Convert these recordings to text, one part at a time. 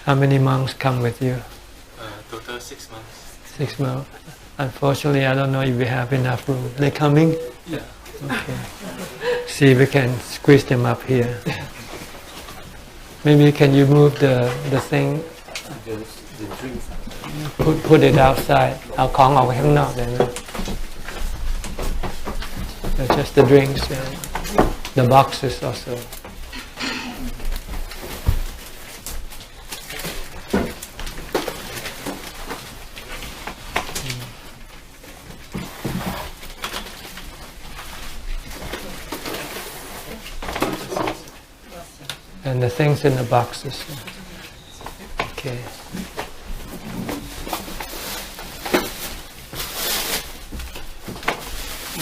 How many monks come with you? Total 6 months. 6 months. Unfortunately, I don't know if we have enough room. They coming? Yeah. Okay. See if we can squeeze them up here. Maybe can you move the thing? The drinks. Put it outside. เอาของออกไปข้างนอกเลยนะ Just the drinks, the boxes also. And the things in the boxes. Okay.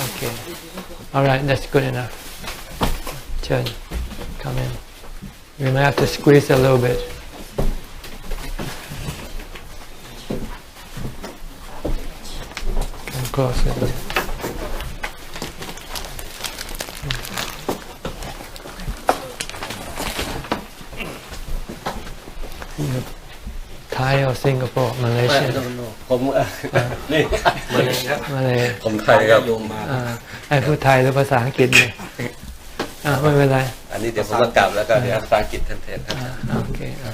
Okay. All right, that's good enough. Chen, come in. We might have to squeeze a little bit. Come closer. Thai or Singapore, Malaysia? I don't know. ผมนี่มาเลย ผมไทยครับ ไอ้พูดไทยหรือภาษาอังกฤษเนี่ยไม่เป็นไร อันนี้เดี๋ยวผมจะกลับแล้วก็เดี๋ยวภาษาอังกฤษแทนครับ โอเคครับ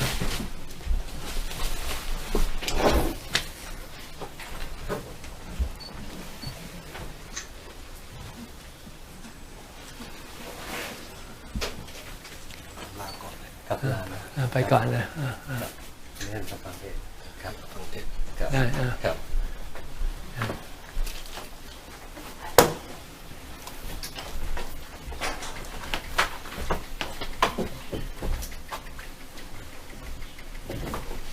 ไปก่อนเลย เรื่องสภาพครับ ได้ ครับ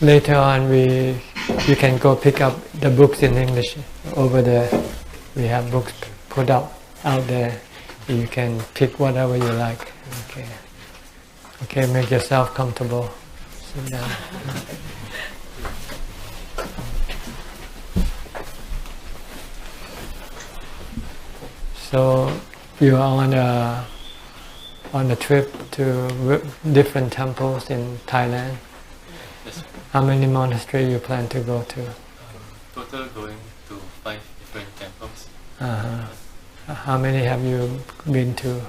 Later on, you can go pick up the books in English over there. We have books put out there. You can pick whatever you like. Okay. Okay, make yourself comfortable. Sit down. So you are on a trip to different temples in Thailand. Yes. How many monasteries you plan to go to? Total going to 5 different temples. How many have you been to?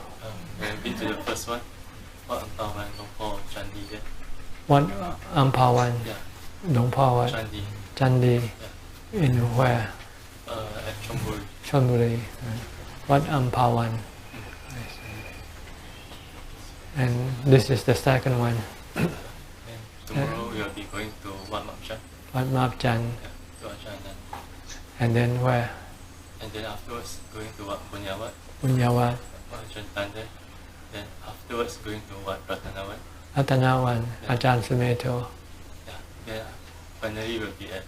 We've been to the first one, Wat Yannasangwararam, Chandi. What Ampawan? Yeah. Dongpawan? Chandi. Chandi. Yeah. In where? At Chonburi. Chonburi. What Ampawan? And this is the second one. And tomorrow we will be going to Wat Mapchan. What Mapchan? Yeah, to Ajahn. And then where? And then afterwards going to Wat Bunyawat. Bunyawat. Ajahn there. Then afterwards going to Wat Ratanawan. Ratanawan. Ajahn Sumeto. Yeah. Then finally we'll be at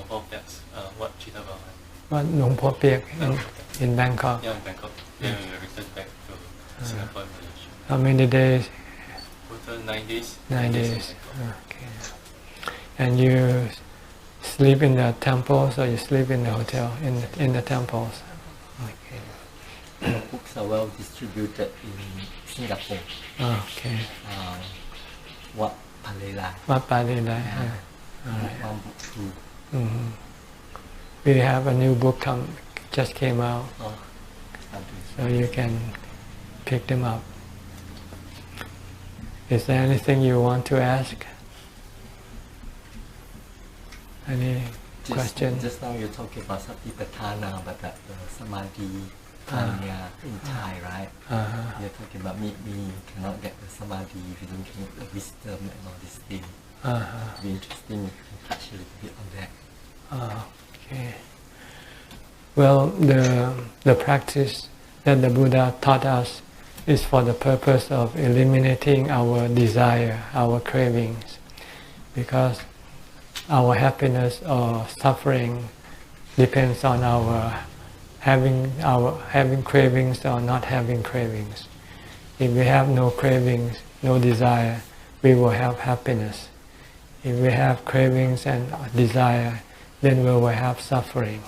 Wat Chitabawan. What Nong Po Piek in Bangkok. Yeah, in Bangkok. Then we will return back to Singapore and Malaysia. How many days? Total 9 days. 9 days. Okay. And you sleep in the temples or you sleep in the hotel? In the temples. Okay. Books are well distributed in Singapore. Okay. Wat Palela. Wat Palela. All right. One book too. Mm-hmm. We have a new book just came out, so you can pick them up. Is there anything you want to ask? Any question? Just now you talking about Satipatthana, but the Samadhi Panya in Thai, right? You're talking about we cannot get the Samadhi if you don't get the wisdom and all these things. It'd be interesting if you can touch a little bit on that. Okay. Well, the practice that the Buddha taught us is for the purpose of eliminating our desire, our cravings, because our happiness or suffering depends on our having cravings or not having cravings. If we have no cravings, no desire, we will have happiness. If we have cravings and desire, then we will have suffering.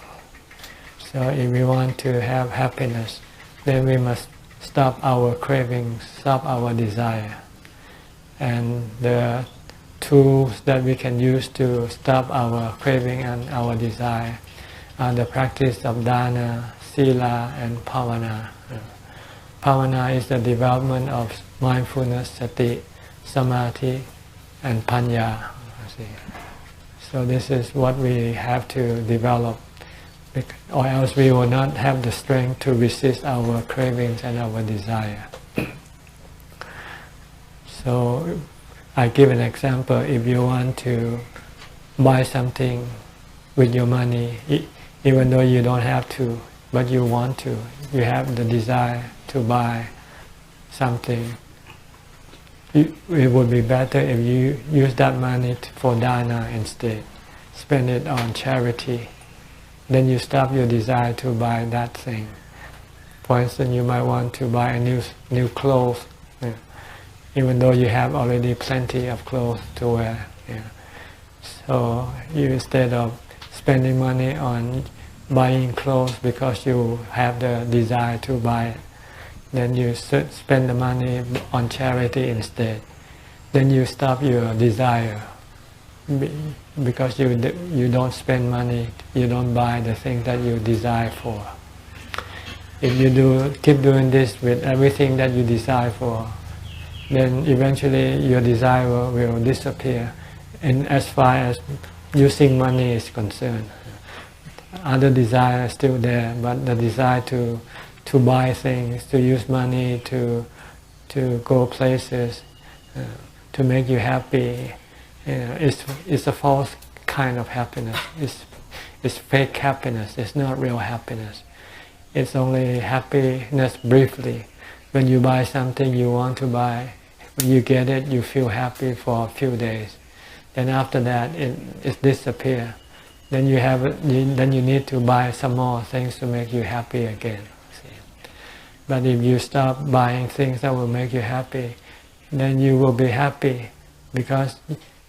So if we want to have happiness, then we must stop our cravings, stop our desire. And the tools that we can use to stop our craving and our desire are the practice of dana, sila, and bhavana. Bhavana is the development of mindfulness, sati, samadhi, and panya. So this is what we have to develop, or else we will not have the strength to resist our cravings and our desire. So I give an example. If you want to buy something with your money, even though you don't have to, but you want to, you have the desire to buy something, it would be better if you use that money for dana instead. Spend it on charity. Then you stop your desire to buy that thing. For instance, you might want to buy a new clothes, even though you have already plenty of clothes to wear. So you, instead of spending money on buying clothes because you have the desire to buy it, then you spend the money on charity instead. Then you stop your desire, because you don't spend money, you don't buy the thing that you desire for. If you keep doing this with everything that you desire for, then eventually your desire will disappear. And as far as using money is concerned, other desire is still there, but the desire to buy things, to use money, to go places, to make you happy, it's a false kind of happiness. It's fake happiness. It's not real happiness. It's only happiness briefly. When you buy something you want to buy, when you get it, you feel happy for a few days. Then after that, it disappears. Then you need to buy some more things to make you happy again. But if you stop buying things that will make you happy, then you will be happy because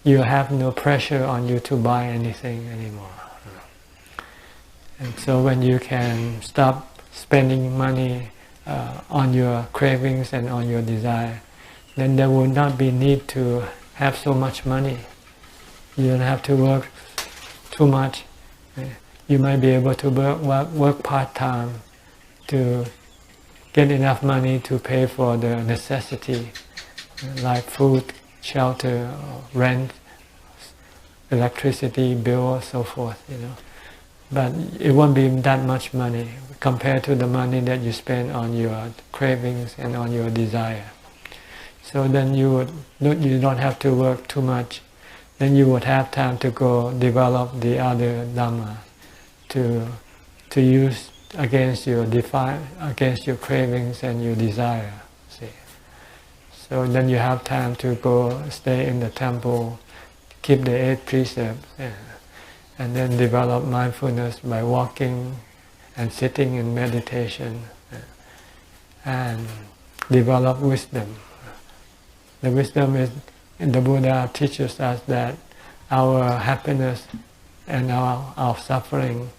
you have no pressure on you to buy anything anymore. And so when you can stop spending money on your cravings and on your desire, then there will not be need to have so much money. You don't have to work too much. You might be able to work part-time to get enough money to pay for the necessity, like food, shelter, rent, electricity bill, so forth. But it won't be that much money compared to the money that you spend on your cravings and on your desire. So then you don't have to work too much. Then you would have time to go develop the other Dhamma to use against your cravings and your desire. See? So then you have time to go stay in the temple, keep the 8 precepts, and then develop mindfulness by walking and sitting in meditation, and develop wisdom. The wisdom is, the Buddha teaches us that our happiness and our suffering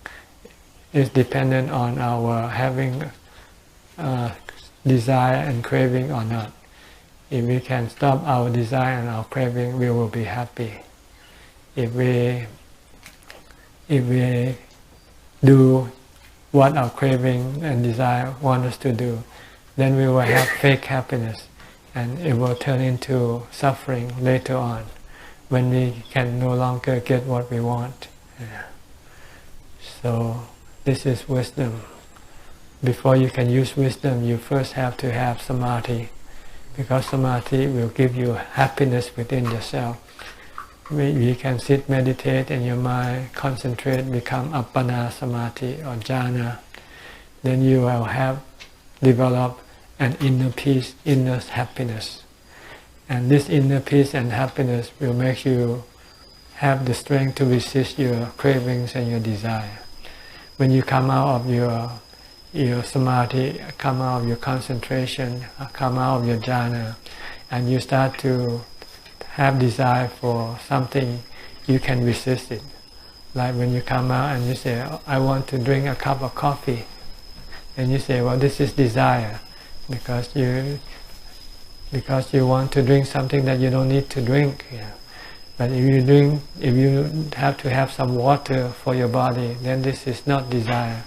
is dependent on our having desire and craving or not. If we can stop our desire and our craving, we will be happy. If we do what our craving and desire want us to do, then we will have fake happiness, and it will turn into suffering later on when we can no longer get what we want. So this is wisdom. Before you can use wisdom, you first have to have samadhi, because samadhi will give you happiness within yourself. You can sit, meditate, and your mind concentrate, become appana samadhi or jhana. Then you will have developed an inner peace, inner happiness. And this inner peace and happiness will make you have the strength to resist your cravings and your desire. When you come out of your samadhi, come out of your concentration, come out of your jhana, and you start to have desire for something, you can resist it. Like when you come out and you say, I want to drink a cup of coffee, and you say, well, this is desire, because you want to drink something that you don't need to drink. But if you have to have some water for your body, then this is not desire,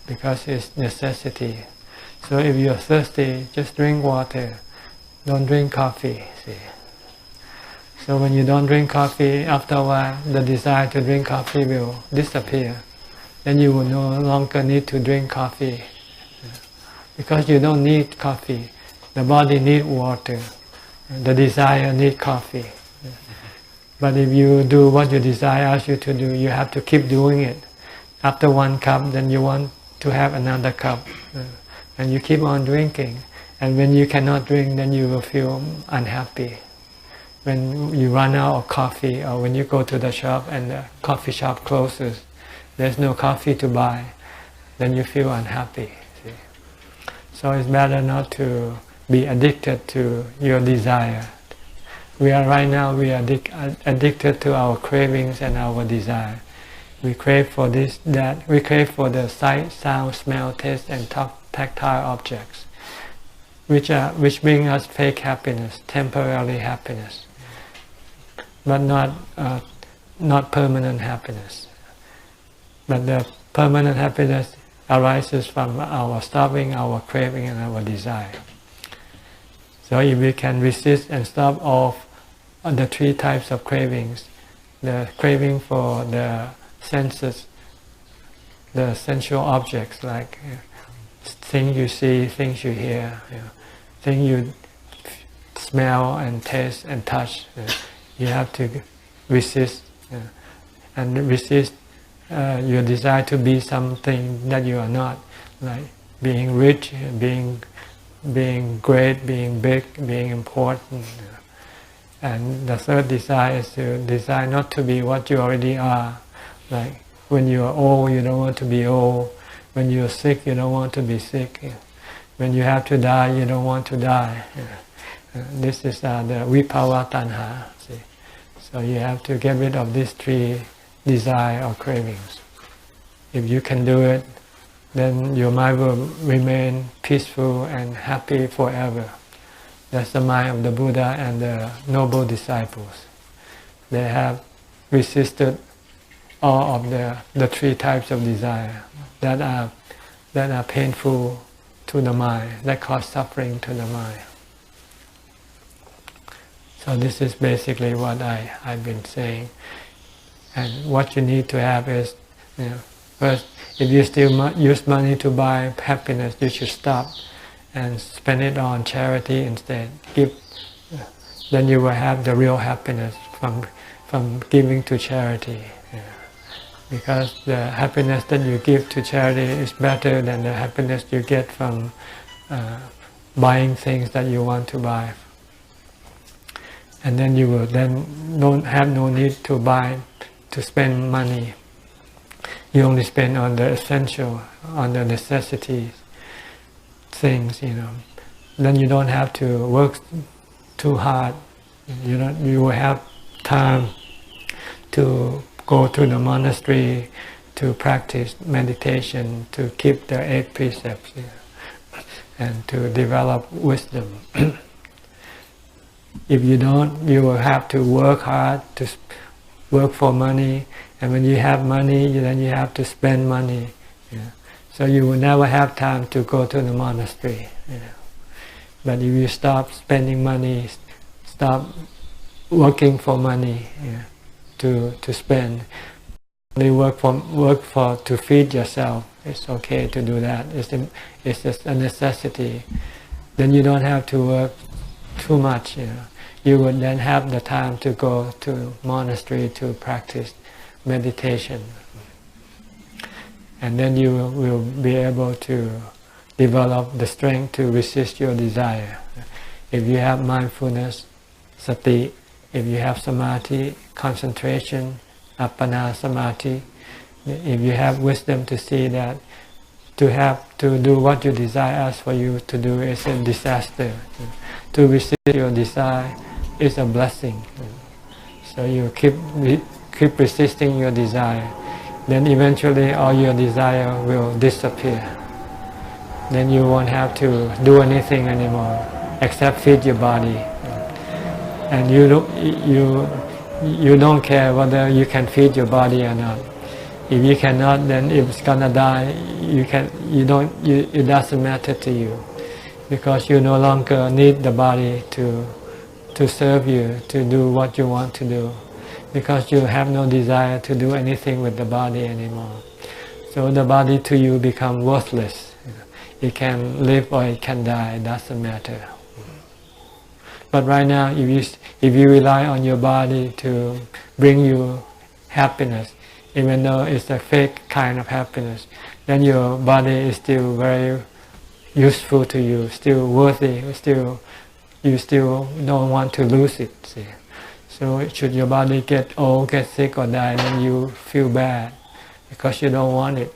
because it's necessity. So if you're thirsty, just drink water. Don't drink coffee. See. So when you don't drink coffee, after a while, the desire to drink coffee will disappear. Then you will no longer need to drink coffee, because you don't need coffee. The body needs water. The desire needs coffee. But if you do what your desire asks you to do, you have to keep doing it. After one cup, then you want to have another cup. And you keep on drinking. And when you cannot drink, then you will feel unhappy. When you run out of coffee, or when you go to the shop and the coffee shop closes, there's no coffee to buy, then you feel unhappy. See? So it's better not to be addicted to your desire. We are addicted to our cravings and our desire. We crave for this, that. We crave for the sight, sound, smell, taste, and tactile objects, which bring us fake happiness, temporary happiness, but not permanent happiness. But the permanent happiness arises from our stopping our craving and our desire. So if we can resist and stop all the three types of cravings, the craving for the senses, the sensual objects like things you see, things you hear, things you smell and taste and touch, you have to resist and resist your desire to be something that you are not, like being rich, being great, being big, being important. And the third desire is to desire not to be what you already are. Like when you are old, you don't want to be old. When you are sick, you don't want to be sick. When you have to die, you don't want to die. This is the vipawa tanha. See? So you have to get rid of these three desire or cravings. If you can do it, then your mind will remain peaceful and happy forever. That's the mind of the Buddha and the noble disciples. They have resisted all of the three types of desire that are painful to the mind, that cause suffering to the mind. So this is basically what I've been saying. And what you need to have is, first, if you still use money to buy happiness, you should stop and spend it on charity instead. Then you will have the real happiness from giving to charity. Because the happiness that you give to charity is better than the happiness you get from buying things that you want to buy. And then you will don't have no need to spend money. You only spend on the essential, on the necessities, things, Then you don't have to work too hard. You will have time to go to the monastery to practice meditation, to keep the 8 precepts, and to develop wisdom. If you don't, you will have to work hard, to work for money, and when you have money, then you have to spend money. So you will never have time to go to the monastery. But if you stop spending money, stop working for money to spend, only work to feed yourself. It's okay to do that. It's just a necessity. Then you don't have to work too much. You would then have the time to go to monastery to practice meditation. And then you will be able to develop the strength to resist your desire. If you have mindfulness, sati, if you have samadhi, concentration, appana samadhi, if you have wisdom to see that to do what your desire asks for you to do is a disaster, to resist your desire is a blessing. So you keep resisting your desire, then eventually all your desire will disappear. Then you won't have to do anything anymore except feed your body. And you don't care whether you can feed your body or not. If you cannot, then if it's gonna die, it doesn't matter to you, because you no longer need the body to serve you, to do what you want to do, because you have no desire to do anything with the body anymore. So the body to you become worthless. It can live or it can die, it doesn't matter. But right now, if you rely on your body to bring you happiness, even though it's a fake kind of happiness, then your body is still very useful to you, still worthy, you still don't want to lose it. See? So should your body get old, get sick or die, then you feel bad, because you don't want it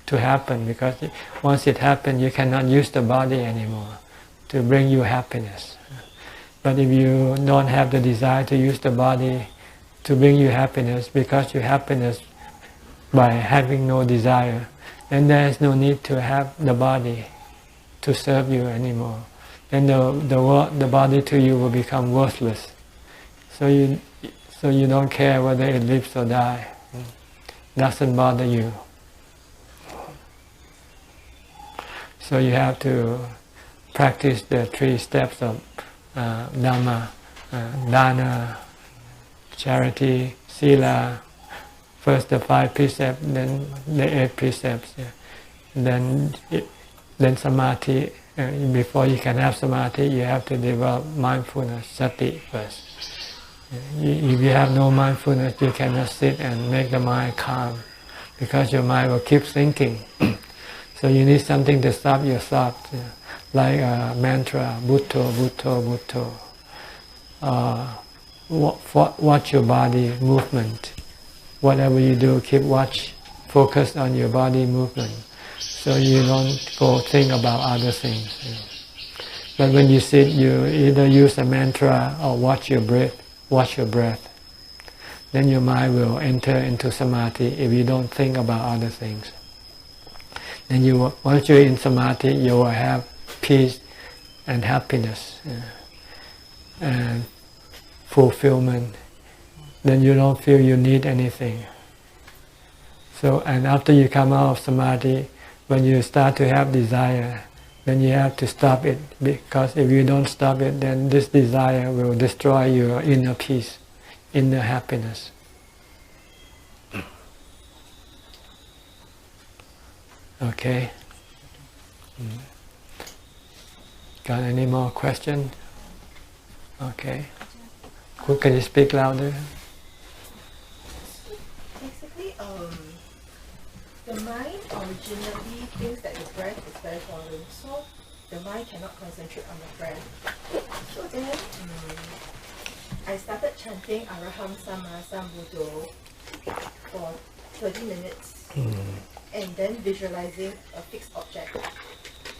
to happen, because once it happens, you cannot use the body anymore to bring you happiness. But if you don't have the desire to use the body to bring you happiness, because your happiness by having no desire, then there is no need to have the body to serve you anymore. Then the body to you will become worthless. So you don't care whether it lives or dies. Doesn't bother you. So you have to practice the 3 steps of Dhamma, Dana, charity, Sila. First the 5 precepts, then the 8 precepts. Yeah. Then Samadhi. Before you can have Samadhi, you have to develop mindfulness, Sati first. If you have no mindfulness, you cannot sit and make the mind calm, because your mind will keep thinking. So you need something to stop your thoughts, like a mantra, Bhutto, Bhutto, Bhutto. Watch your body movement. Whatever you do, keep focus on your body movement, so you don't go think about other things. But when you sit, you either use a mantra or watch your breath. Then your mind will enter into Samadhi if you don't think about other things. Then once you're in Samadhi, you will have peace and happiness and fulfillment. Then you don't feel you need anything. So, and after you come out of Samadhi, when you start to have desire, then you have to stop it, because if you don't stop it, then this desire will destroy your inner peace, inner happiness. Okay? Got any more questions? Okay. Can you speak louder? Basically, the mind originally thinks that the breath is very foreign, so the mind cannot concentrate on the breath. So then, I started chanting Araham Sama Sambuddho for 30 minutes, and then visualizing a fixed object.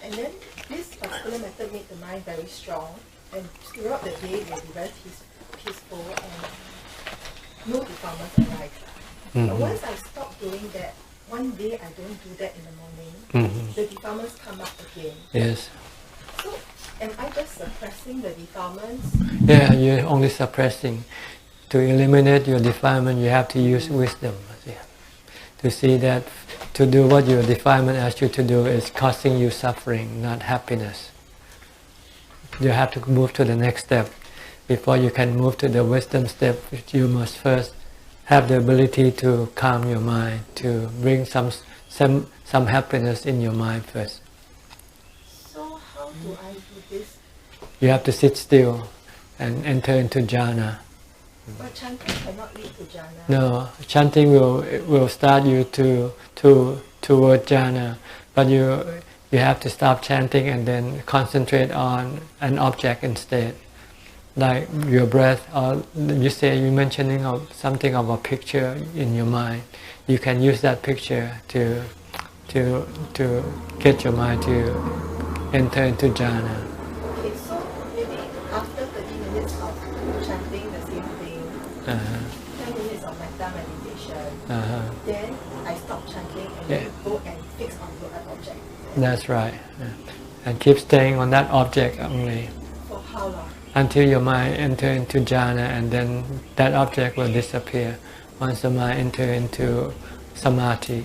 And then this particular method made the mind very strong, and throughout the day it will be very peaceful and no defilements arise. But once I stop doing that, one day I don't do that in the morning, the defilements come up again. Yes. So, am I just suppressing the defilements? Yeah, you're only suppressing. To eliminate your defilement, you have to use wisdom. To see that to do what your defilement asks you to do is causing you suffering, not happiness. You have to move to the next step. Before you can move to the wisdom step, you must first have the ability to calm your mind, to bring some happiness in your mind first. So how do I do this? You have to sit still and enter into jhana. But chanting cannot lead to jhana. No, chanting will start you toward jhana, but you have to stop chanting and then concentrate on an object instead, like your breath. Or you're mentioning of something of a picture in your mind. You can use that picture to get your mind to enter into jhana. Okay, so maybe after 30 minutes of chanting the same thing, 10 minutes of metta meditation, then I stop chanting and then go and fix onto an object. That's right. And keep staying on that object only. For how long? until your mind enter into jhana, and then that object will disappear once the mind enter into samadhi.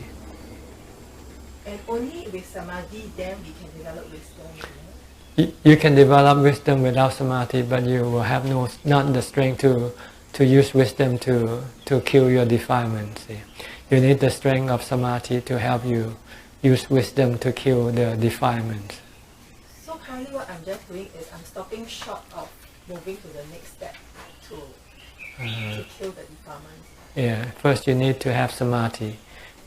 And only with samadhi then we can develop wisdom. You can develop wisdom without samadhi, but you will have not the strength to use wisdom to kill your defilements. You need the strength of samadhi to help you use wisdom to kill the defilements. So currently what I'm just doing is I'm stopping short of moving to the next step to kill the defilements. Yeah, first you need to have samadhi.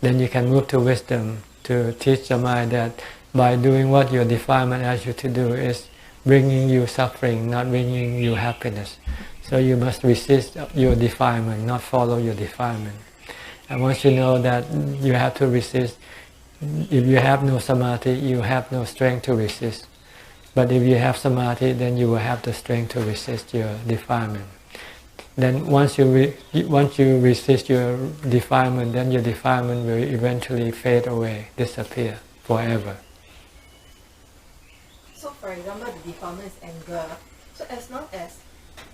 Then you can move to wisdom to teach the mind that by doing what your defilement asks you to do is bringing you suffering, not bringing you happiness. So you must resist your defilement, not follow your defilement. And once you know that you have to resist, if you have no samadhi, you have no strength to resist. But if you have samadhi, then you will have the strength to resist your defilement. Then once you resist your defilement, then your defilement will eventually fade away, disappear forever. So for example, the defilement is anger. So as long as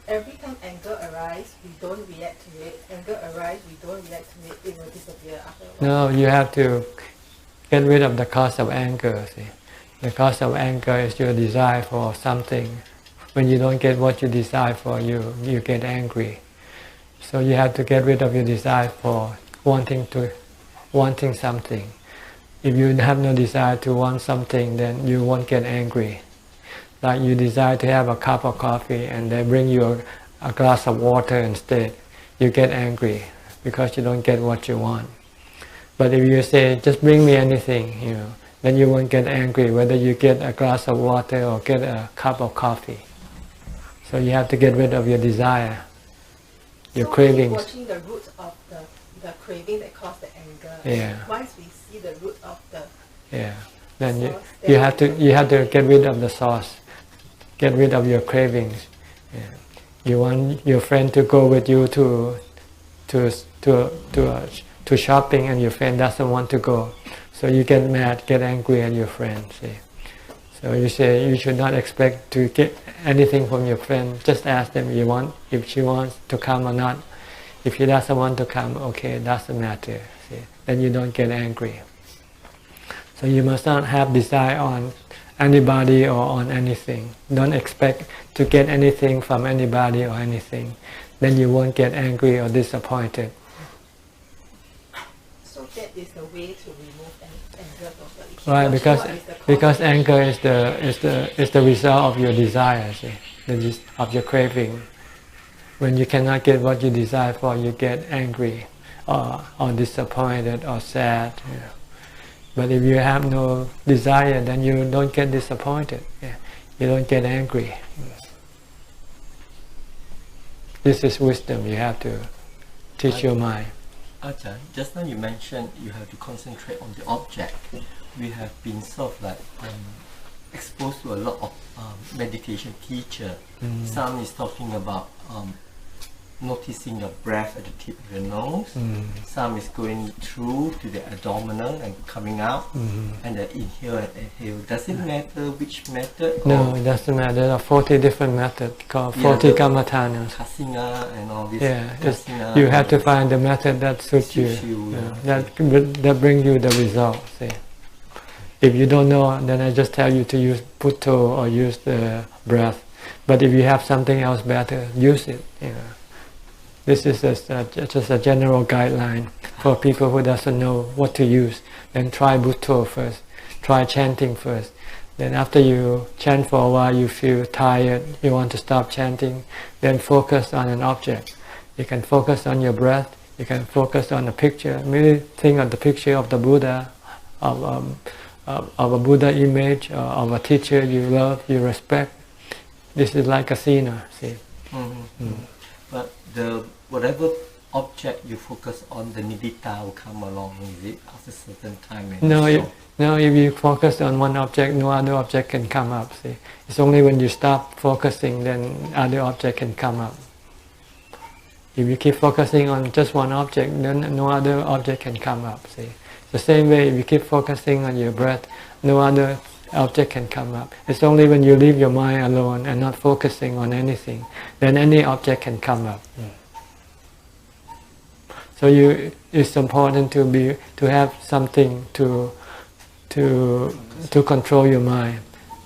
every time anger arises, we don't react to it. Anger arises, we don't react to it. It will disappear after a while. No, you have to get rid of the cause of anger. See, the cause of anger is your desire for something. When you don't get what you desire for, you get angry. So you have to get rid of your desire for wanting something. If you have no desire to want something, then you won't get angry. Like you desire to have a cup of coffee and they bring you a glass of water instead, you get angry because you don't get what you want. But if you say, just bring me anything, then you won't get angry whether you get a glass of water or get a cup of coffee. So you have to get rid of your desire, your cravings. Watching the root of the craving that caused the anger. Yeah. Once we see the root of the then source, you have to get rid of the source, get rid of your cravings. Yeah. You want your friend to go with you to shopping, and your friend doesn't want to go, so you get mad, get angry at your friend. See? So you say you should not expect to get anything from your friend. Just ask them if she wants to come or not. If she doesn't want to come, okay, it doesn't matter. See? Then you don't get angry. So you must not have desire on anybody or on anything. Don't expect to get anything from anybody or anything. Then you won't get angry or disappointed. So that is the way to remove anger totally. Right, because anger is the result of your desire, of your craving. When you cannot get what you desire for, you get angry or disappointed or sad. But if you have no desire, then you don't get disappointed. You don't get angry. This is wisdom. You have to teach your mind. Ajahn, just now you mentioned you have to concentrate on the object. We have been sort of like exposed to a lot of meditation teacher. Some is talking about noticing your breath at the tip of your nose. Some is going through to the abdominal and coming out, and then inhale and exhale. Does it matter which method? No, it doesn't matter. There are 40 different methods called 40 kammathanas. Kasina and all this. Yeah, you have to find the method that suits you. That brings you the result. See? If you don't know, then I just tell you to use Bhutto or use the breath. But if you have something else better, use it. This is just a general guideline for people who doesn't know what to use. Then try Bhutto first. Try chanting first. Then after you chant for a while, you feel tired, you want to stop chanting, then focus on an object. You can focus on your breath, you can focus on a picture. Maybe think of the picture of the Buddha, of a Buddha image, of a teacher you love, you respect. This is like a scener, see. But whatever object you focus on, the nidita will come along, is it, after a certain time? No, if you focus on one object, no other object can come up. See, it's only when you stop focusing, then other object can come up. If you keep focusing on just one object, then no other object can come up. See, the same way, if you keep focusing on your breath, no other object can come up. It's only when you leave your mind alone and not focusing on anything, then any object can come up. So it's important to have something to control your mind,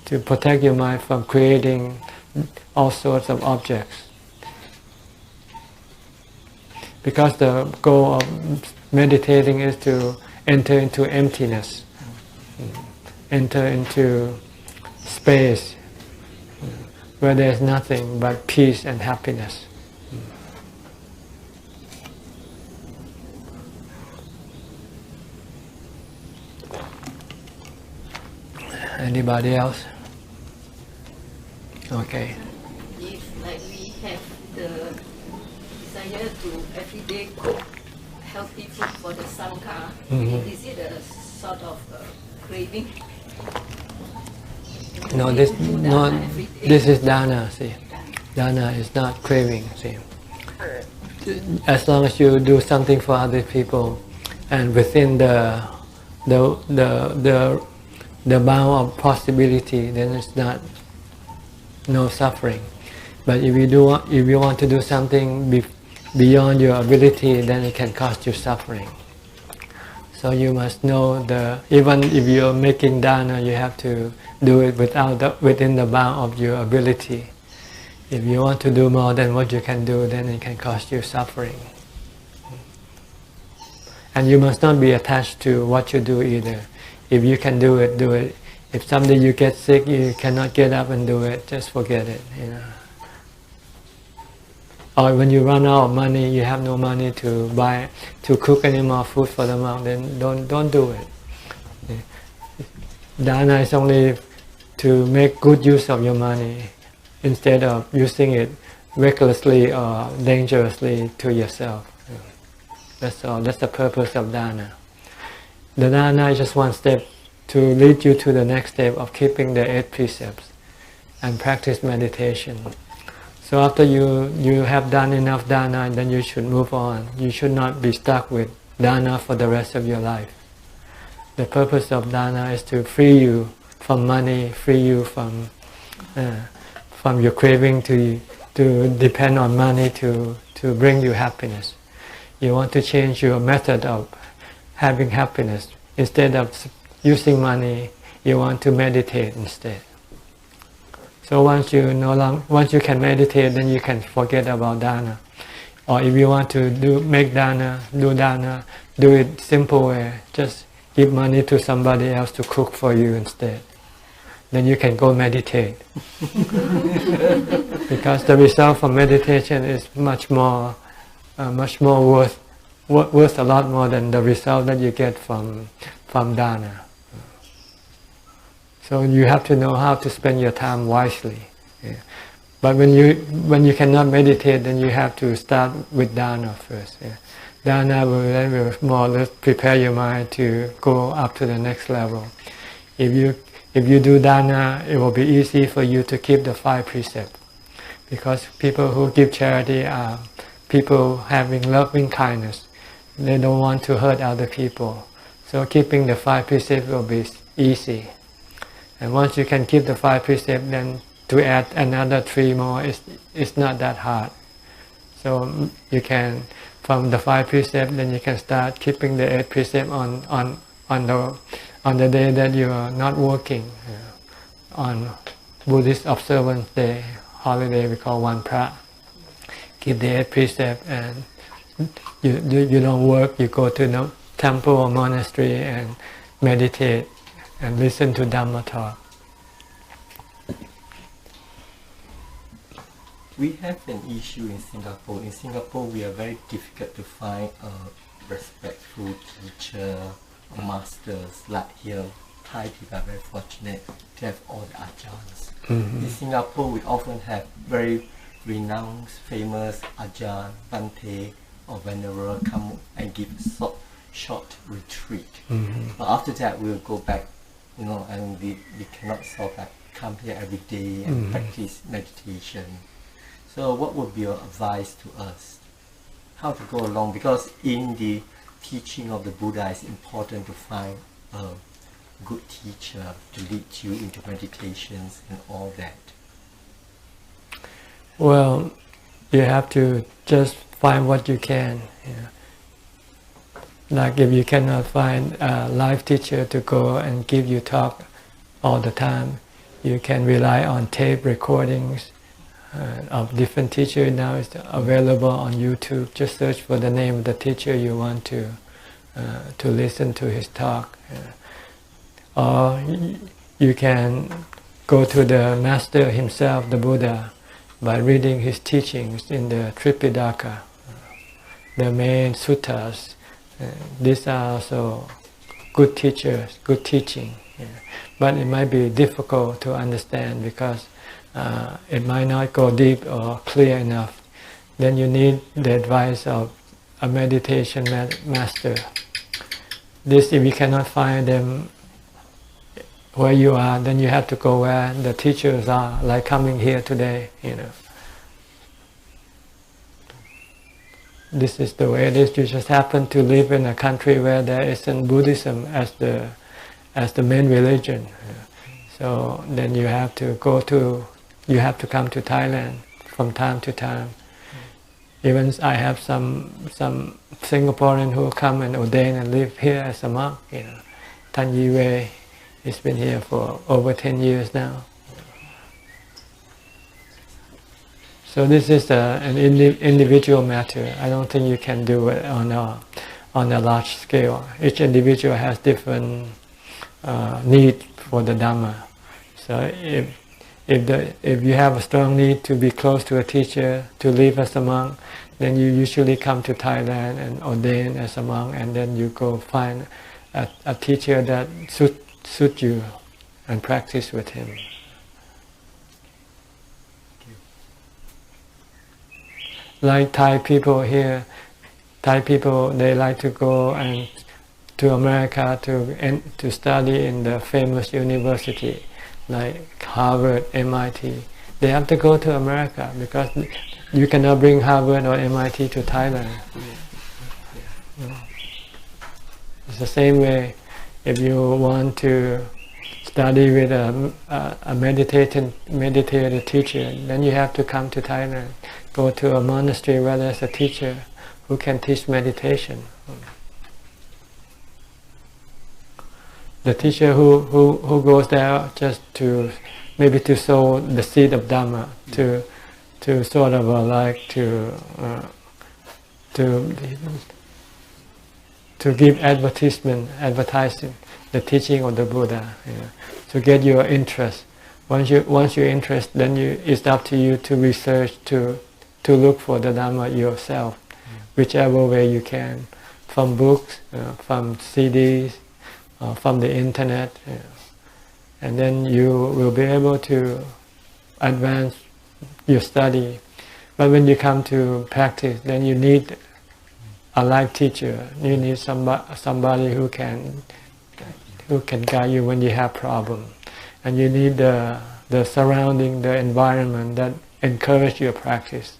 to protect your mind from creating all sorts of objects. Because the goal of meditating is to enter into emptiness, enter into space where there is nothing but peace and happiness. Anybody else? Okay. If like we have the desire to every day cook healthy food for the Sangha, is it a sort of craving? No, this is dana. See, dana is not craving. See, as long as you do something for other people, and within the bound of possibility, then it's not no suffering. But if you want to do something beyond your ability, then it can cause you suffering. So you must know even if you're making dana, you have to do it within the bound of your ability. If you want to do more than what you can do, then it can cause you suffering. And you must not be attached to what you do either. If you can do it, do it. If someday you get sick, you cannot get up and do it, just forget it. Or when you run out of money, you have no money to cook any more food for the monk, then don't do it. Dana is only to make good use of your money instead of using it recklessly or dangerously to yourself. That's all. That's the purpose of dana. The dana is just one step to lead you to the next step of keeping the 8 precepts and practice meditation. So after you have done enough dana, then you should move on. You should not be stuck with dana for the rest of your life. The purpose of dana is to free you from money, free you from your craving to depend on money to bring you happiness. You want to change your method of having happiness. Instead of using money, you want to meditate instead. So once you can meditate, then you can forget about dana. Or if you want to make dana, do it simple way. Just give money to somebody else to cook for you instead. Then you can go meditate. Because the result from meditation is much more worth a lot more than the result that you get from dana. So you have to know how to spend your time wisely. Yeah. But when you cannot meditate, then you have to start with dana first. Yeah. Dana will more or less prepare your mind to go up to the next level. If you do dana, it will be easy for you to keep the 5 precepts. Because people who give charity are people having loving kindness. They don't want to hurt other people. So keeping the 5 precepts will be easy. And once you can keep the 5 precepts, then to add another 3 more is not that hard. So you can, from the 5 precepts, then you can start keeping the 8 precepts on the day that you are not working. On Buddhist observance day, holiday we call one pra. Keep the 8 precepts, and you don't work. You go to the temple or monastery and meditate and listen to Dhamma talk. We have an issue in Singapore. In Singapore, we are very difficult to find a respectful teacher or masters. Like here, Thai people are very fortunate to have all the Ajahns. In Singapore, we often have very renowned, famous Ajahn, Bante, or Venerable come and give short retreat. But after that, we'll go back, and we cannot sort of come here every day and practice meditation. So what would be your advice to us? How to go along? Because in the teaching of the Buddha, it's important to find a good teacher to lead you into meditations and all that? Well, you have to just find what you can. Like if you cannot find a live teacher to go and give you talk all the time, you can rely on tape recordings of different teachers. Now it's available on YouTube. Just search for the name of the teacher you want to listen to his talk. Or you can go to the master himself, the Buddha, by reading his teachings in the Tripitaka, the main suttas. These are also good teachers, good teaching. But it might be difficult to understand because it might not go deep or clear enough. Then you need the advice of a meditation master. This, if you cannot find them where you are, then you have to go where the teachers are, like coming here today. This is the way it is. You just happen to live in a country where there isn't Buddhism as the main religion. So then you have to come to Thailand from time to time. Even I have some Singaporean who come and ordain and live here as a monk. Tan Yi Wei, he's been here for over 10 years now. So this is an individual matter. I don't think you can do it on a large scale. Each individual has different need for the Dhamma. So if you have a strong need to be close to a teacher, to live as a monk, then you usually come to Thailand and ordain as a monk, and then you go find a teacher that suit you and practice with him. Like Thai people here, they like to go and to America to study in the famous university like Harvard, MIT. They have to go to America because you cannot bring Harvard or MIT to Thailand. It's the same way. If you want to study with a meditative teacher, then you have to come to Thailand. Go to a monastery where there's a teacher who can teach meditation. The teacher who goes there just to maybe to sow the seed of Dhamma, to sort of to give advertising the teaching of the Buddha, to get your interest. Once you're interested, then it's up to you to research, to look for the Dhamma yourself, whichever way you can, from books, from CDs, from the internet, and then you will be able to advance your study. But when you come to practice, then you need a life teacher. You need somebody who can guide you when you have problems, and you need the surrounding, the environment that encourage your practice.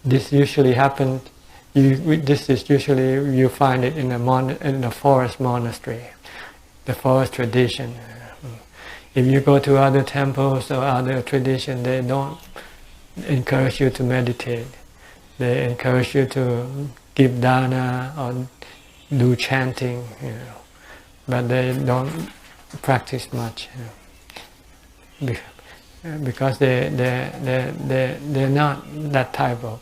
This usually happens. You find it in a forest monastery, the forest tradition. If you go to other temples or other traditions, they don't encourage you to meditate. They encourage you to give dana or do chanting, but they don't practice much, because they're not that type of.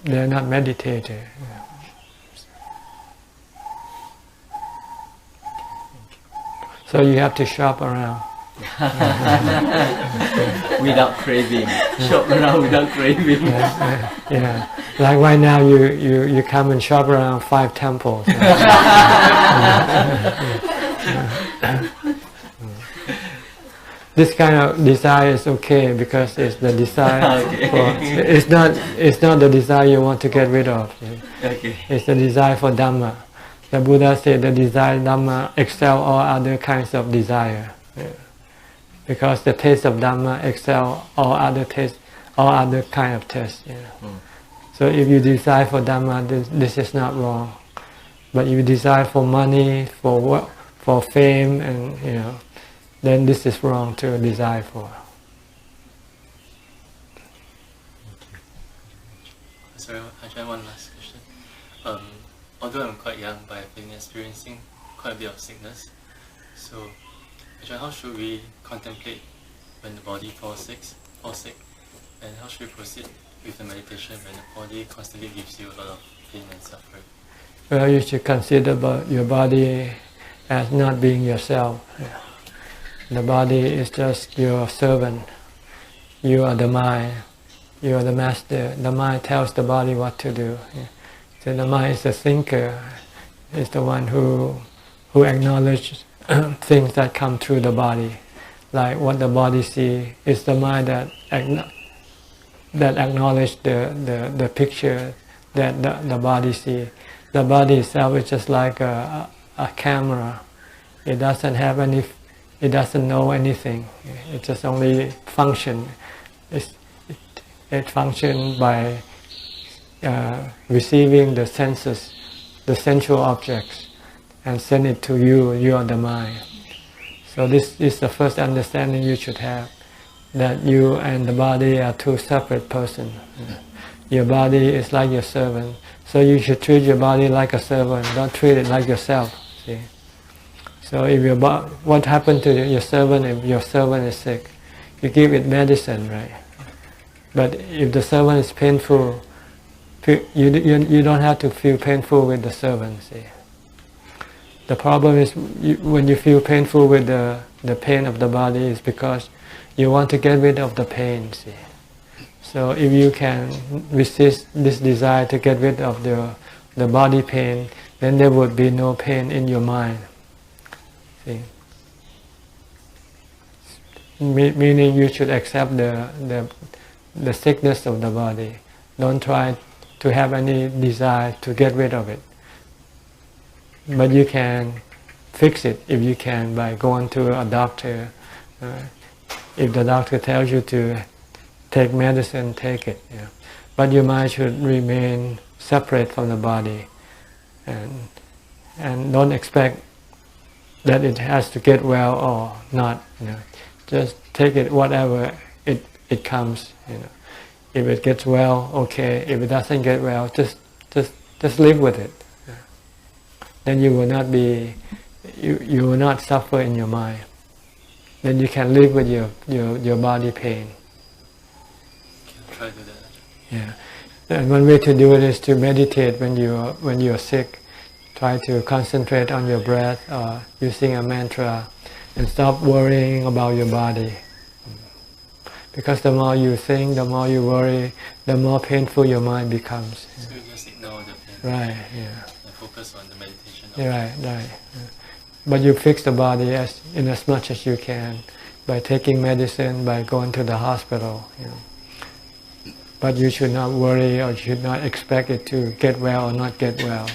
They're not meditative. So you have to shop around. Without craving. Shop around without craving. Yeah. Like right now, you come and shop around 5 temples. This kind of desire is okay because it's the desire. It's not the desire you want to get rid of. Okay. It's the desire for Dhamma. The Buddha said the desire Dhamma excel all other kinds of desire, because the taste of Dhamma excel all other kind of taste. So if you desire for Dhamma, this is not wrong. But if you desire for money, for fame, and then this is wrong to desire for. Sorry, Ajahn, one last question. Although I'm quite young, but I've been experiencing quite a bit of sickness. So, Ajahn, how should we contemplate when the body falls sick? And how should we proceed with the meditation when the body constantly gives you a lot of pain and suffering? Well, you should consider your body as not being yourself. The body is just your servant. You are the mind. You are the master. The mind tells the body what to do. So the mind is the thinker. Is the one who acknowledges things that come through the body, like what the body sees. It's the mind that acknowledges the picture that the body sees. The body itself is just like a camera. It doesn't have any. It doesn't know anything. It just only function. It functions by receiving the senses, the sensual objects, and send it to you. You are the mind. So this is the first understanding you should have, that you and the body are two separate persons. Your body is like your servant. So you should treat your body like a servant. Don't treat it like yourself. See? So if what happened to your servant if your servant is sick? You give it medicine, right? But if the servant is painful, you don't have to feel painful with the servant. See? The problem is when you feel painful with the pain of the body is because you want to get rid of the pain. See? So if you can resist this desire to get rid of the body pain, then there would be no pain in your mind. See? Meaning you should accept the sickness of the body. Don't try to have any desire to get rid of it. But you can fix it if you can by going to a doctor. If the doctor tells you to take medicine, take it. But your mind should remain separate from the body, and don't expect that it has to get well or not. Just take it whatever it comes. If it gets well, okay. If it doesn't get well, just live with it. Then you will not be, you will not suffer in your mind. Then you can live with your body pain. Try to do that. Yeah, and one way to do it is to meditate when you are sick. Try to concentrate on your breath or using a mantra, and stop worrying about your body. Because the more you think, the more you worry, the more painful your mind becomes. So you just ignore the pain. Right. Yeah. And focus on the meditation. Right. Right. But you fix the body in as much as you can by taking medicine, by going to the hospital. But you should not worry or you should not expect it to get well or not get well.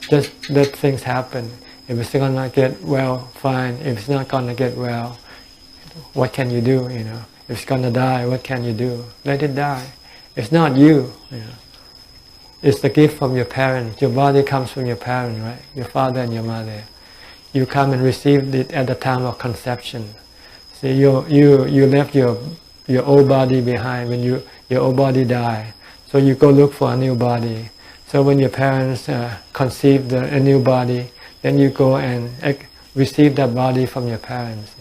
Just let things happen. If it's going to get well, fine. If it's not going to get well, what can you do? If it's going to die, what can you do? Let it die. It's not you. It's the gift from your parents. Your body comes from your parents, right? Your father and your mother. You come and receive it at the time of conception. See, you left your old body behind when your old body died. So you go look for a new body. So when your parents conceived a new body, then you go and receive that body from your parents.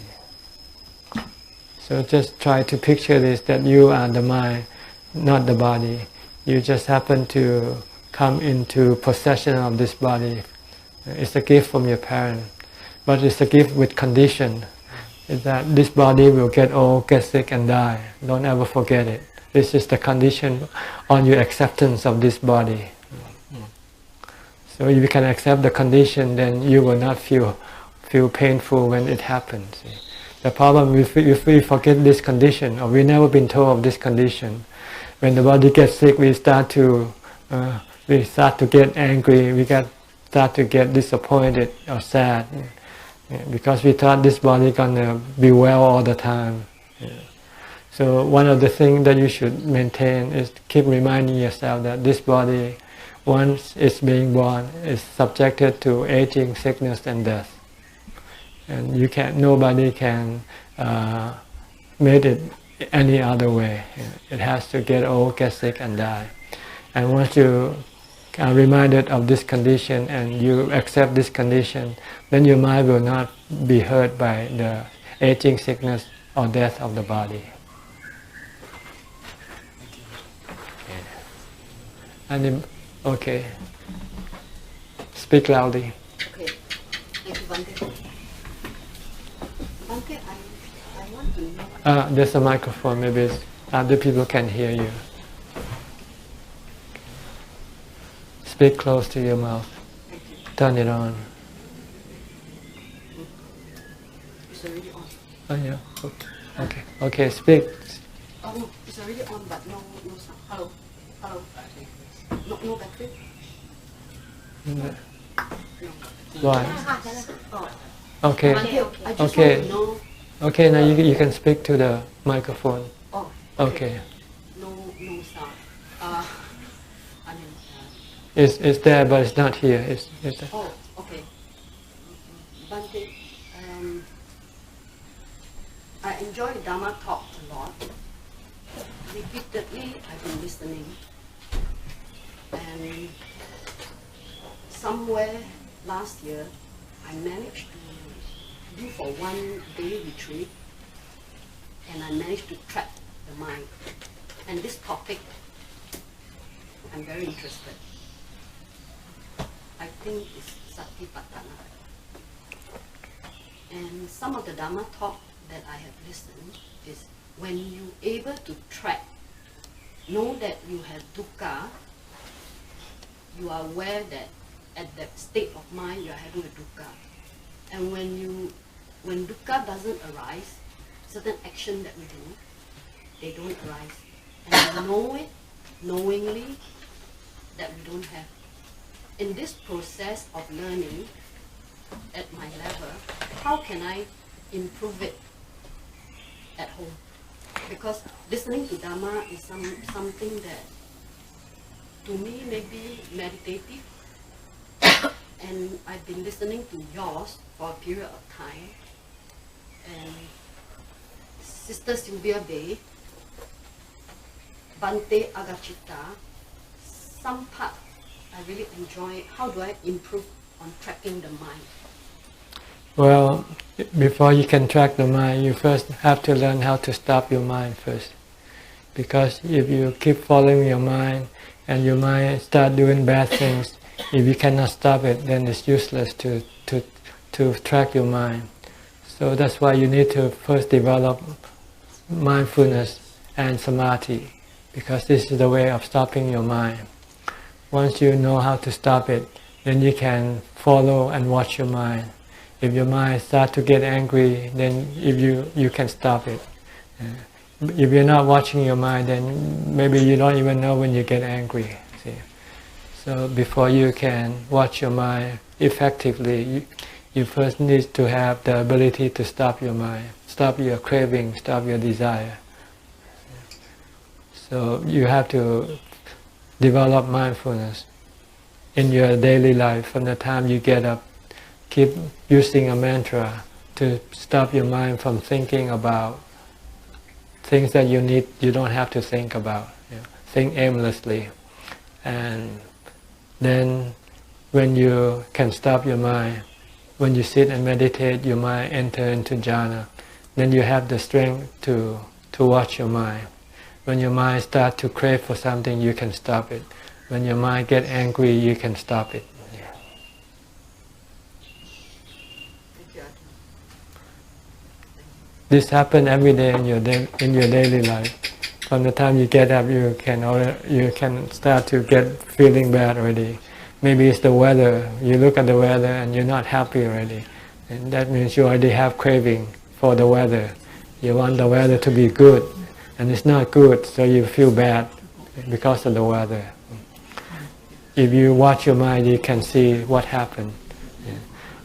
So just try to picture this, that you are the mind, not the body. You just happen to come into possession of this body. It's a gift from your parents. But it's a gift with condition. Is that this body will get old, get sick and die. Don't ever forget it. This is the condition on your acceptance of this body. So if you can accept the condition, then you will not feel painful when it happens. The problem is if we forget this condition, or we've never been told of this condition, when the body gets sick, we start to get angry, we start to get disappointed or sad, because we thought this body gonna be well all the time. So one of the things that you should maintain is keep reminding yourself that this body once it's being born, it's subjected to aging, sickness, and death. And nobody can make it any other way. It has to get old, get sick, and die. And once you are reminded of this condition and you accept this condition, then your mind will not be hurt by the aging, sickness, or death of the body. Okay. Speak loudly. Okay. Thank you, Bhante. Bhante, I want to know. There's a microphone. Maybe other people can hear you. Speak close to your mouth. Turn it on. It's already on. Oh yeah. Okay. Okay. Speak. Oh, it's already on, but no sound. Hello. Hello. No battery. No. No. Why? Oh. Okay. I just Okay. want to know. Okay. Now you can speak to the microphone. Oh. Okay. No sound. I mean. It's there, but it's not here. It's there. Oh, okay. Bhante, I enjoy Dhamma talk a lot. Repeatedly, I've been listening. And somewhere last year, I managed to do for 1 day retreat, and I managed to track the mind. And this topic, I'm very interested. I think it's Satipatthana. And some of the Dhamma talk that I have listened is when you able to track, know that you have dukkha, you are aware that at that state of mind you are having a dukkha. And when dukkha doesn't arise, certain action that we do, they don't arise. And we know it knowingly that we don't have. In this process of learning at my level, how can I improve it at home? Because listening to Dhamma is something that to me may be meditative, and I've been listening to yours for a period of time, and Sister Sylvia Bay, Bhante Agachita, some part I really enjoy. How do I improve on tracking the mind? Well, before you can track the mind, you first have to learn how to stop your mind first. Because if you keep following your mind and your mind start doing bad things, if you cannot stop it, then it's useless to track your mind. So that's why you need to first develop mindfulness and samadhi, because this is the way of stopping your mind. Once you know how to stop it, then you can follow and watch your mind. If your mind starts to get angry, then if you can stop it. If you're not watching your mind, then maybe you don't even know when you get angry. See? So before you can watch your mind effectively, you first need to have the ability to stop your mind, stop your craving, stop your desire. So you have to develop mindfulness in your daily life. From the time you get up, keep using a mantra to stop your mind from thinking about things that you don't have to think about. Think aimlessly. And then when you can stop your mind, when you sit and meditate, your mind enter into jhana, then you have the strength to watch your mind. When your mind starts to crave for something, you can stop it. When your mind gets angry, you can stop it. This happens every day in your daily life. From the time you get up, you can start to get feeling bad already. Maybe it's the weather. You look at the weather and you're not happy already, and that means you already have craving for the weather. You want the weather to be good, and it's not good, so you feel bad because of the weather. If you watch your mind, you can see what happened.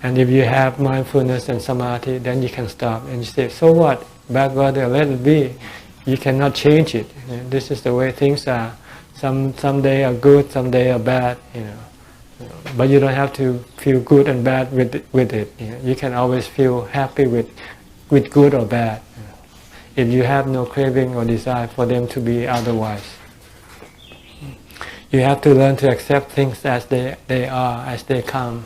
And if you have mindfulness and samadhi, then you can stop and you say, so what? Bad weather, let it be. You cannot change it. This is the way things are. Some day are good, some day are bad, but you don't have to feel good and bad with it. You can always feel happy with good or bad, if you have no craving or desire for them to be otherwise. You have to learn to accept things as they are, as they come.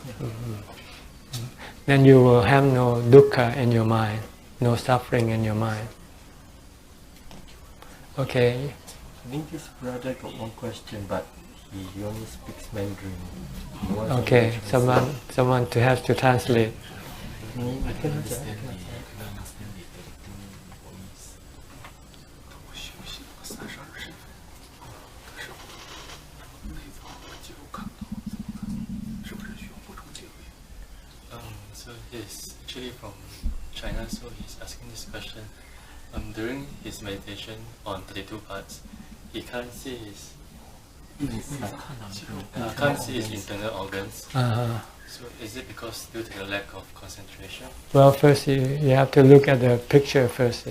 Then you will have no dukkha in your mind, no suffering in your mind. Okay. I think this brother got one question, but he only speaks Mandarin. Okay, someone to have to translate. So he's actually from China, so he's asking this question. During his meditation on 32 parts, he can't see his internal organs. So is it because due to the lack of concentration? Well, first you have to look at the picture first.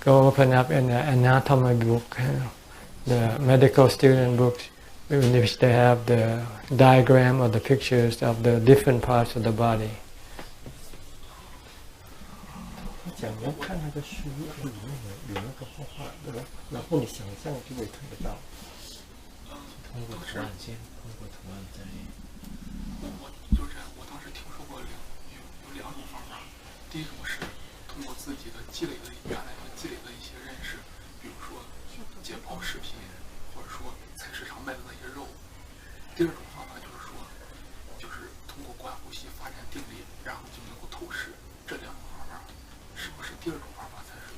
Go open up in the anatomy book, the medical student books, in which they have the diagram or the pictures of the different parts of the body. 讲你要看那个书里面有那个画画的，然后你想象就会看得到。通过图案在。我当时听说过有两种方法，第一种是通过自己的原来积累的一些认识，比如说解剖视频，或者说菜市场卖的那些肉。第二种方法就是通过观呼吸发展定力，然后就能够透视。这两种方法是不是第二种方法才是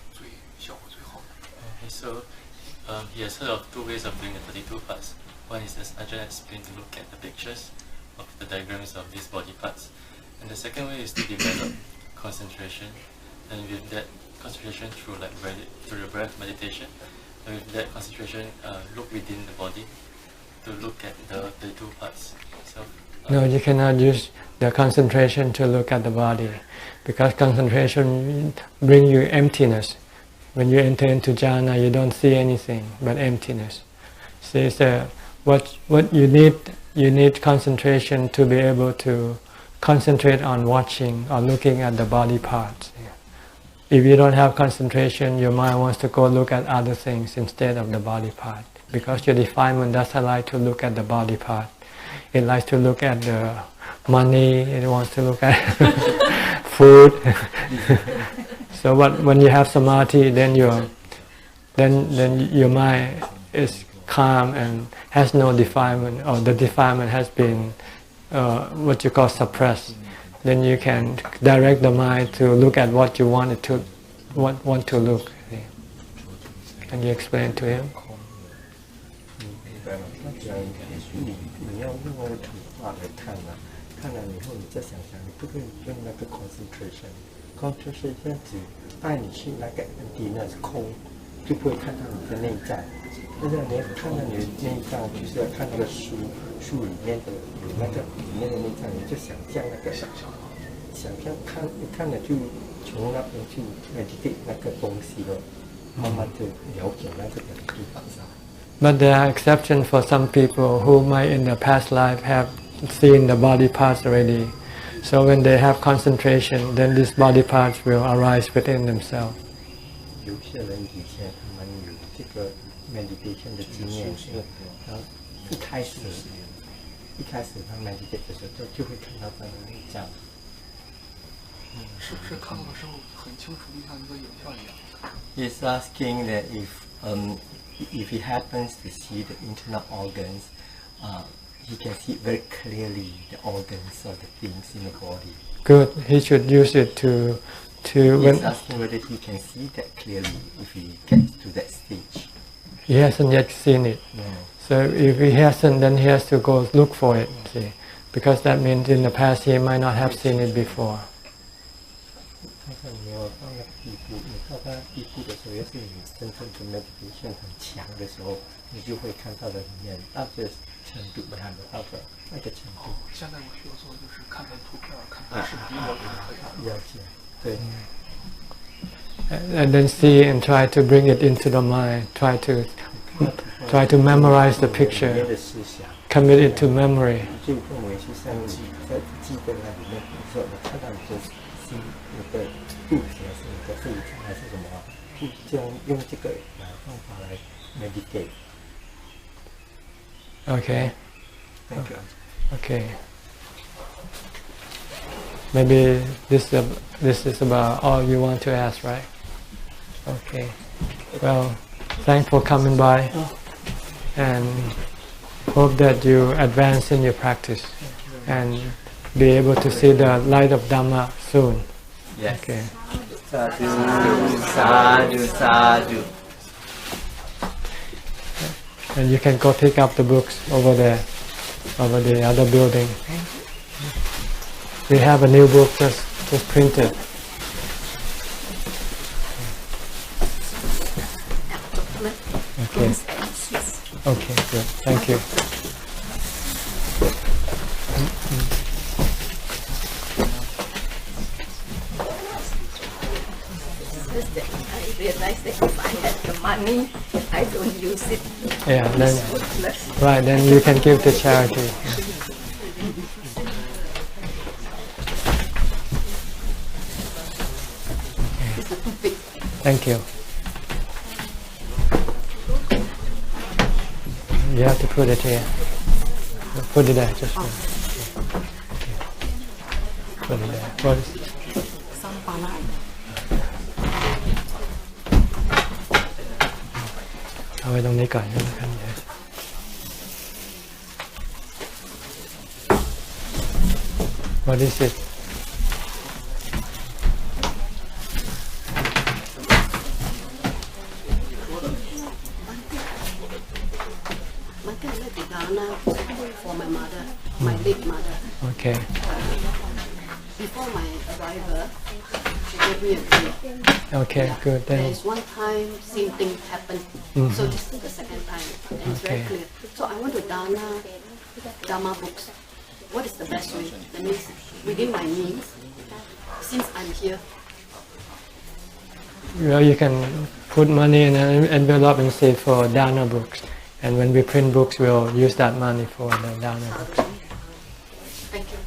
效果最好的？ Okay, so he has heard of two ways of doing the 32 parts. One is, as Ajahn explained, to look at the pictures of the diagrams of these body parts. And the second way is to develop concentration. And with that concentration through the breath meditation, and with that concentration, look within the body to look at the two parts. So, No, you cannot use the concentration to look at the body, because concentration brings you emptiness. When you enter into jhana, you don't see anything but emptiness. See, so what you need concentration to be able to concentrate on watching or looking at the body parts. If you don't have concentration, your mind wants to go look at other things instead of the body part, because your defilement doesn't like to look at the body part. It likes to look at the money, it wants to look at food. So when you have samadhi, then your mind is calm and has no defilement, or the defilement has been what you call suppressed. Then you can direct the mind to look at what you want to look. Can you explain to him? 你要用那个图画来看啊，看了以后你再想想，你不可以用那个 concentration 只带你去那个 emptiness 空，就不会看到你的内在。但是你要看到你的内在，就是要看那个书里面的有那个里面的内在，你就想象那个想象看了就从那边去 meditate 那个东西了，慢慢的了解那个地方上。But there are exceptions for some people who might in the past life have seen the body parts already. So when they have concentration, then these body parts will arise within themselves. 有些人以前他们有这个 meditation 的经验，是他一开始他 meditate 的时候就会看到他的内在。是不是看到的时候很清楚，就像一个影像一样？ He's asking that if he happens to see the internal organs, he can see very clearly the organs or the things in the body. Good. He should use it to. He's asking whether he can see that clearly if he gets to that stage. He hasn't yet seen it. No. So if he hasn't, then he has to go look for it. See, because that means in the past he might not have seen it before. 他没有到那个地步，你到那地步的时候，要是你真正的 meditation 很强的时候，你就会看到的里面到这程度，看得到的那个程度。现在我需要做的就是看看图片，看看视频，我就可以了。了解，对。And then see and try to bring it into the mind. Try to Try to memorize the picture. Commit it to memory. 就跟我们去上在记得那里面，比如说我看到你的心，你的肚子还是你的肺脏还是什么，就用这个方法来 meditate. Okay. Thank you. Okay. Maybe this is about all you want to ask, right? Okay. Well, thanks for coming by, and hope that you advance in your practice and be able to see the light of Dhamma soon. Yes. Okay. Sadhu, sadhu, sadhu. And you can go pick up the books over there, over the other building. We have a new book just printed. Okay. Okay, good. Thank you. I realized that if I had the money, I don't use it. Yeah, then right, then you can give to charity. Thank you. You have to put it here. Put it there, just okay. Put it there. What is it?เอาไว้ตรงนี้ก่อนนะครับ What is it? For my mother, my late mother. Okay. Before my arrival, she gave me a gift. Okay, good. Then. There is one time same thing happened. So this is the second time, and it's very clear. So I want to dana Dhamma books. What is the best way? That means within my means, since I'm here. Well, you can put money in an envelope and say for Dana books. And when we print books, we'll use that money for the Dana books. Thank you.